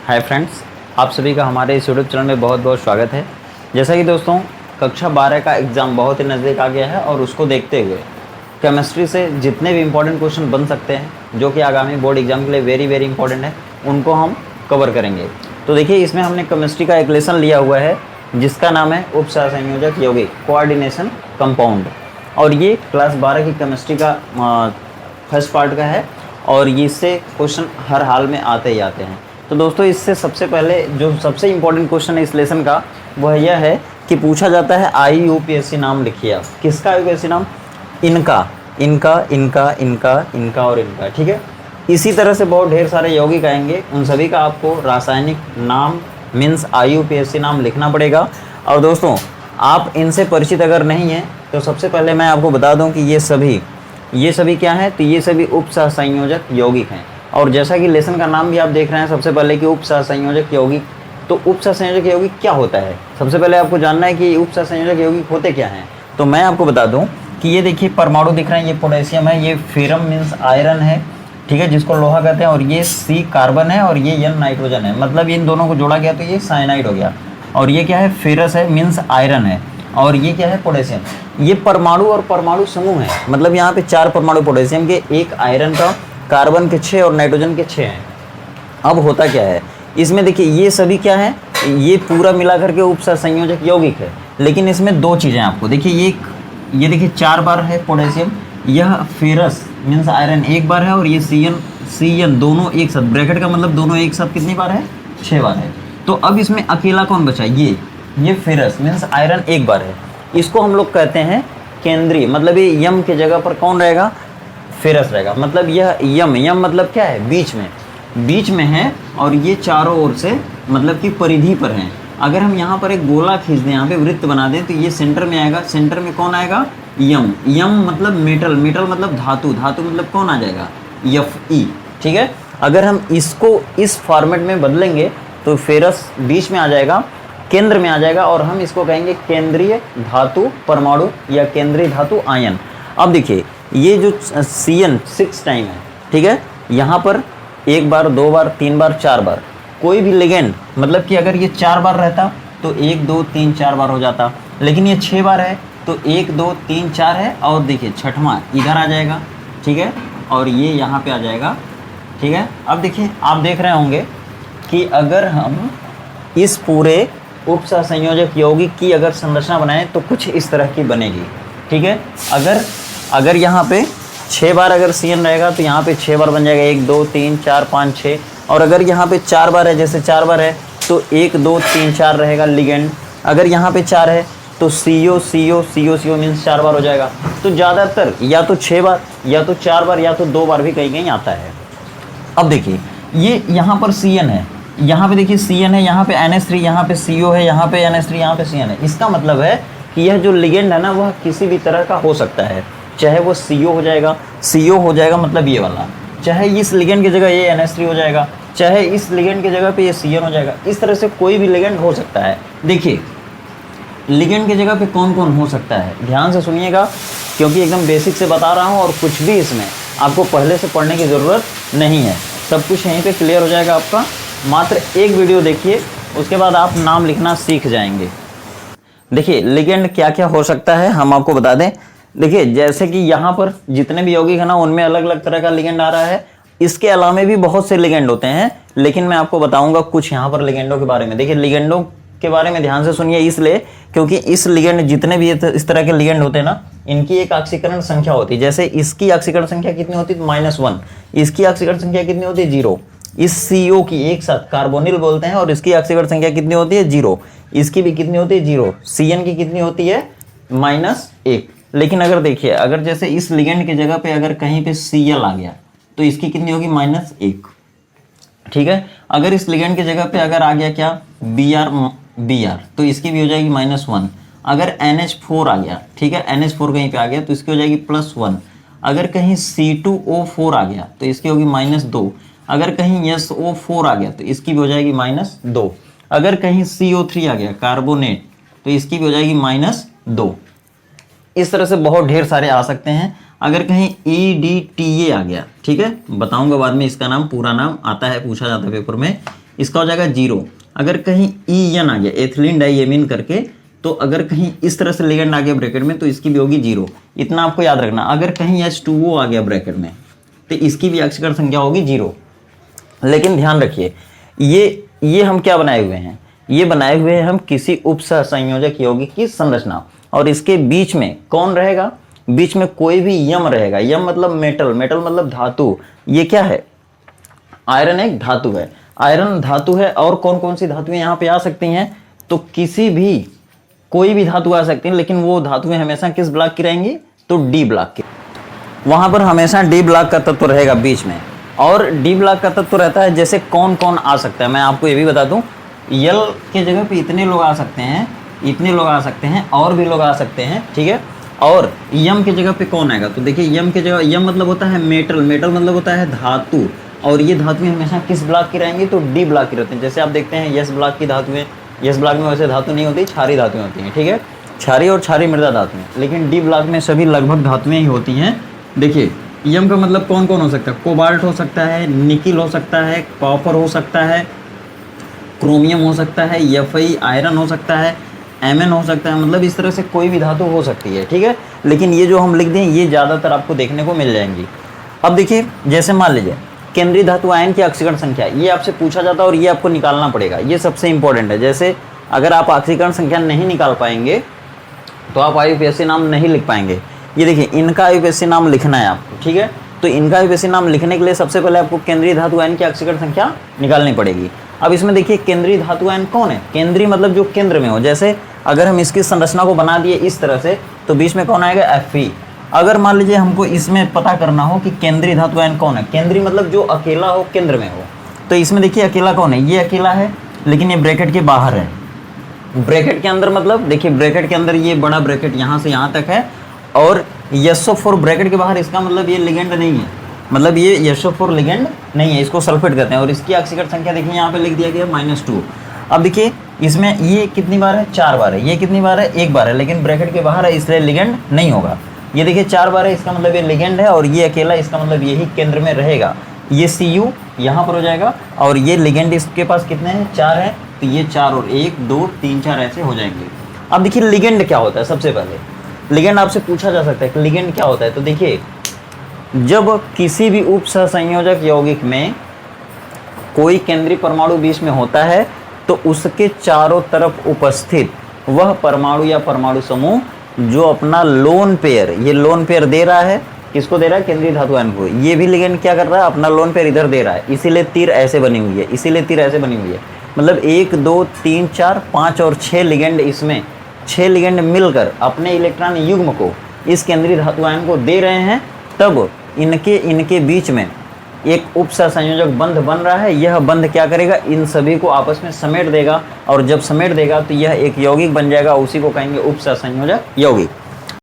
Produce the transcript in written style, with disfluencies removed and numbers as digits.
Hi friends, आप सभी का हमारे इस यूट्यूब चैनल में बहुत बहुत स्वागत है। जैसा कि दोस्तों कक्षा 12 का एग्ज़ाम बहुत ही नज़दीक आ गया है और उसको देखते हुए केमिस्ट्री से जितने भी इम्पोर्टेंट क्वेश्चन बन सकते हैं जो कि आगामी बोर्ड एग्जाम के लिए वेरी वेरी इंपॉर्टेंट है, उनको हम कवर करेंगे। तो देखिए, इसमें हमने केमिस्ट्री का एक लेसन लिया हुआ है जिसका नाम है उपसहसंयोजक यौगिक कोऑर्डिनेशन कंपाउंड, और ये क्लास 12 की केमिस्ट्री का फर्स्ट पार्ट का है और इससे क्वेश्चन हर हाल में आते ही आते हैं। तो दोस्तों, इससे सबसे पहले जो सबसे इम्पोर्टेंट क्वेश्चन है इस लेसन का वह यह है कि पूछा जाता है IUPAC नाम लिखिए आप। किसका IUPAC नाम? इनका इनका इनका इनका इनका और इनका, ठीक है। इसी तरह से बहुत ढेर सारे यौगिक आएंगे, उन सभी का आपको रासायनिक नाम मीन्स IUPAC नाम लिखना पड़ेगा। और दोस्तों, आप इनसे परिचित अगर नहीं हैं तो सबसे पहले मैं आपको बता दूं कि ये सभी क्या हैं, तो ये सभी उपसहसंयोजक यौगिक हैं। और जैसा कि लेसन का नाम भी आप देख रहे हैं सबसे पहले कि उपसहसंयोजक यौगिक, तो उपसहसंयोजक यौगिक क्या होता है सबसे पहले आपको जानना है कि उपसहसंयोजक यौगिक होते क्या हैं। तो मैं आपको बता दूं कि ये देखिए परमाणु दिख रहे हैं, ये पोटेशियम है, ये फेरम मीन्स आयरन है, ठीक है, जिसको लोहा कहते हैं, और ये C कार्बन है और ये N नाइट्रोजन है। मतलब इन दोनों को जोड़ा गया तो ये साइनाइड हो गया। और ये क्या है? फेरस है मीन्स आयरन है, और ये क्या है? पोटेशियम। ये परमाणु और परमाणु समूह है, मतलब यहाँ पे 4 परमाणु पोटेशियम के, 1 आयरन का, कार्बन के 6 और नाइट्रोजन के 6 हैं। अब होता क्या है इसमें, देखिए ये सभी क्या है, ये पूरा मिला करके उपसहसंयोजक यौगिक है। लेकिन इसमें 2 चीज़ें आपको देखिए, ये देखिए 4 बार है पोटेशियम, यह फेरस मीन्स आयरन 1 बार है, और ये CN दोनों एक साथ, ब्रैकेट का मतलब दोनों एक साथ कितनी बार है? 6 बार है। तो अब इसमें अकेला कौन बचा? ये फेरस मीन्स आयरन 1 बार है। इसको हम लोग कहते हैं केंद्रीय, मतलब ये यम के जगह पर कौन रहेगा? फेरस रहेगा। मतलब यह यम मतलब क्या है? बीच में है, और ये चारों ओर से मतलब कि परिधि पर है। अगर हम यहाँ पर एक गोला खींच दें, यहाँ पे वृत्त बना दें, तो ये सेंटर में आएगा। सेंटर में कौन आएगा? यम मतलब मेटल मतलब धातु मतलब कौन आ जाएगा? Fe, ठीक है। अगर हम इसको इस फॉर्मेट में बदलेंगे तो फेरस बीच में आ जाएगा, केंद्र में आ जाएगा, और हम इसको कहेंगे केंद्रीय धातु परमाणु या केंद्रीय धातु आयन। अब देखिए, ये जो CN 6 टाइम है, ठीक है, यहाँ पर 1 बार 2 बार 3 बार 4 बार, कोई भी लिगेंड, मतलब कि अगर ये 4 बार रहता तो 1 2 3 4 बार हो जाता, लेकिन ये 6 बार है तो 1 2 3 4 है, और देखिए 6वां इधर आ जाएगा, ठीक है, और ये यहाँ पे आ जाएगा, ठीक है। अब देखिए, आप देख रहे होंगे कि अगर हम इस पूरे उपसहसंयोजक यौगिक की अगर संरचना बनाएं तो कुछ इस तरह की बनेगी, ठीक है। अगर यहाँ पे 6 बार अगर CN रहेगा तो यहाँ पे 6 बार बन जाएगा, 1 2 3 4 5 6, और अगर यहाँ पे 4 बार है, जैसे 4 बार है तो 1 2 3 4 रहेगा लिगेंड। अगर यहाँ पे 4 है तो CO मीन्स 4 बार हो जाएगा। तो ज़्यादातर या तो 6 बार या तो 4 बार या तो 2 बार भी कहीं आता है। अब देखिए, ये यहाँ पर CN है, यहाँ पे देखिए CN है, यहाँ पे NH3, यहाँ पे CO है, यहाँ पे NH3, यहाँ पे CN है। इसका मतलब है कि यह जो लिगेंड है ना, वह किसी भी तरह का हो सकता है, चाहे वो CO हो जाएगा मतलब ये वाला, चाहे इस लिगेंड की जगह ये NH3 हो जाएगा, चाहे इस लिगेंड की जगह पे ये CN हो जाएगा। इस तरह से कोई भी लिगेंड हो सकता है। देखिए, लिगेंड की जगह पे कौन कौन हो सकता है, ध्यान से सुनिएगा, क्योंकि एकदम बेसिक से बता रहा हूँ और कुछ भी इसमें आपको पहले से पढ़ने की ज़रूरत नहीं है, सब कुछ यहीं पे क्लियर हो जाएगा आपका। मात्र एक वीडियो देखिए, उसके बाद आप नाम लिखना सीख जाएंगे। देखिए, लिगेंड क्या क्या हो सकता है हम आपको बता दें। देखिए, जैसे कि यहाँ पर जितने भी यौगिक है ना, उनमें अलग अलग तरह का लिगेंड आ रहा है। इसके अलावा भी बहुत से लिगेंड होते हैं, लेकिन मैं आपको बताऊंगा कुछ यहाँ पर लिगेंडों के बारे में। देखिए, लिगेंडों के बारे में ध्यान से सुनिए, इसलिए क्योंकि इस लिगेंड, जितने भी इस तरह के लिगेंड होते हैं ना, इनकी एक ऑक्सीकरण संख्या होती है। जैसे इसकी ऑक्सीकरण संख्या कितनी होती है? -1। इसकी ऑक्सीकरण संख्या कितनी होती है? 0। इस CO की एक साथ कार्बोनिल बोलते हैं, और इसकी ऑक्सीकरण संख्या कितनी होती है? 0। इसकी भी कितनी होती है? 0। CN की कितनी होती है? -1। लेकिन अगर देखिए, अगर जैसे इस लिगेंड की जगह पे अगर कहीं पे Cl आ गया तो इसकी कितनी होगी? -1, ठीक है। अगर इस लिगेंड की जगह पे अगर आ गया क्या? Br, तो इसकी भी हो जाएगी -1। अगर NH4 आ गया, ठीक है, NH4 कहीं पे आ गया तो इसकी हो जाएगी +1। अगर कहीं C2O4 आ गया तो इसकी होगी -2। अगर कहीं SO4 आ गया तो इसकी भी हो जाएगी -2। अगर कहीं CO3 आ गया कार्बोनेट तो इसकी भी हो जाएगी -2। इस तरह से बहुत ढेर सारे आ सकते हैं। अगर कहीं EDTA आ गया, ठीक है, बताऊंगा बाद में, इसका नाम पूरा नाम आता है, पूछा जाता है पेपर में, इसका हो जाएगा 0। अगर कहीं EN आ गया, एथिलीन डाइएमीन करके, तो अगर कहीं इस तरह से लिगेंड आ गया ब्रैकेट में तो इसकी भी होगी 0। इतना आपको याद रखना। अगर कहीं H2O आ गया ब्रैकेट में तो इसकी भी ऑक्सीकरण संख्या होगी 0। लेकिन ध्यान रखिए, ये हम क्या बनाए हुए हैं, ये बनाए हुए हैं हम किसी उपसहसंयोजक यौगिक की संरचना, और इसके बीच में कौन रहेगा, बीच में कोई भी यम रहेगा। यम मतलब मेटल, मेटल मतलब धातु। ये क्या है, आयरन एक धातु है, आयरन धातु है। और कौन कौन सी धातुएं यहाँ पे आ सकती हैं, तो किसी भी कोई भी धातु आ सकती है, लेकिन वो धातुएं हमेशा किस ब्लॉक की रहेंगी, तो डी ब्लॉक की। वहां पर हमेशा डी ब्लॉक का तत्व रहेगा बीच में। और डी ब्लॉक का तत्व रहता है, जैसे कौन कौन आ सकता है, मैं आपको ये भी बता दूं, यल के जगह पे इतने लोग आ सकते हैं, इतने लोग आ सकते हैं, और भी लोग आ सकते हैं, ठीक है। और यम के जगह पे कौन आएगा, तो देखिए यम के जगह, यम मतलब होता है मेटल, मेटल मतलब होता है धातु, और ये धातुएं हमेशा किस ब्लॉक की रहेंगी, तो डी ब्लॉक की रहती हैं। जैसे आप देखते हैं यस ब्लॉक की धातुएं, यस ब्लॉक में वैसे धातु नहीं होती, क्षारीय धातुएं होती हैं, ठीक है, क्षारीय और क्षारीय मृदा धातुएं, लेकिन डी ब्लॉक में सभी लगभग धातुएं ही होती हैं। देखिए यम का मतलब कौन कौन हो सकता है, कोबाल्ट हो सकता है, निकिल हो सकता है, कॉपर हो सकता है, क्रोमियम हो सकता है, Fe आयरन हो सकता है, Mn हो सकता है, मतलब इस तरह से कोई भी धातु हो सकती है, ठीक है। लेकिन ये जो हम लिख दें ये ज़्यादातर आपको देखने को मिल जाएंगी। अब देखिए, जैसे मान लीजिए केंद्रीय धातु आयन की ऑक्सीकरण संख्या, ये आपसे पूछा जाता है और ये आपको निकालना पड़ेगा, ये सबसे इंपॉर्टेंट है। जैसे अगर आप ऑक्सीकरण संख्या नहीं निकाल पाएंगे तो आप IUPAC नाम नहीं लिख पाएंगे। ये देखिए, इनका IUPAC नाम लिखना है आपको, ठीक है। तो इनका IUPAC नाम लिखने के लिए सबसे पहले आपको केंद्रीय धातु आयन की ऑक्सीकरण संख्या निकालनी पड़ेगी। अब इसमें देखिए केंद्रीय धातु आयन कौन है, केंद्रीय मतलब जो केंद्र में हो। जैसे अगर हम इसकी संरचना को बना दिए इस तरह से, तो बीच में कौन आएगा, Fe। अगर मान लीजिए हमको इसमें पता करना हो कि केंद्रीय धातु आयन कौन है, केंद्रीय मतलब जो अकेला हो, केंद्र में हो, तो इसमें देखिए अकेला कौन है, ये अकेला है, लेकिन ये ब्रैकेट के बाहर है। ब्रैकेट के अंदर मतलब देखिए, ब्रैकेट के अंदर ये बड़ा ब्रैकेट यहाँ से यहाँ तक है, और SO4 ब्रैकेट के बाहर, इसका मतलब ये लिगेंड नहीं है, मतलब ये SO4 लिगेंड नहीं है, इसको सल्फेट कहते हैं। और इसकी ऑक्सीकरण संख्या देखिए यहाँ पे लिख दिया गया -2। अब देखिए इसमें ये कितनी बार है, 4 बार है, ये कितनी बार है, 1 बार है, लेकिन ब्रैकेट के बाहर है इसलिए लिगेंड नहीं होगा। ये देखिए 4 बार है, इसका मतलब ये लिगेंड है, और ये अकेला, इसका मतलब यही केंद्र में रहेगा। ये Cu यहाँ पर हो जाएगा, और ये लिगेंड इसके पास कितने हैं, 4 है, तो ये 4 और 1 2 3 4 ऐसे हो जाएंगे। अब देखिए लिगेंड क्या होता है, सबसे पहले लिगेंड आपसे पूछा जा सकता है कि लिगेंड क्या होता है। तो देखिए, जब किसी भी उपसहसंयोजक यौगिक में कोई केंद्रीय परमाणु बीच में होता है, तो उसके चारों तरफ उपस्थित वह परमाणु या परमाणु समूह जो अपना लोन पेयर, ये लोन पेयर दे रहा है, किसको दे रहा है, केंद्रीय धातु आयन को, ये भी लिगेंड क्या कर रहा है, अपना लोन पेयर इधर दे रहा है, इसीलिए तीर ऐसे बनी हुई है, इसीलिए तीर ऐसे बनी हुई है। मतलब 1 2 3 4 5 और 6 लिगेंड, इसमें 6 लिगेंड मिलकर अपने इलेक्ट्रॉन युग्म को इस केंद्रीय धातु आयन को दे रहे हैं, तब इनके बीच में एक उपसहसंयोजक बंध बन रहा है। यह बंध क्या करेगा, इन सभी को आपस में समेट देगा, और जब समेट देगा तो यह एक यौगिक बन जाएगा, उसी को कहेंगे उपसहसंयोजक यौगिक।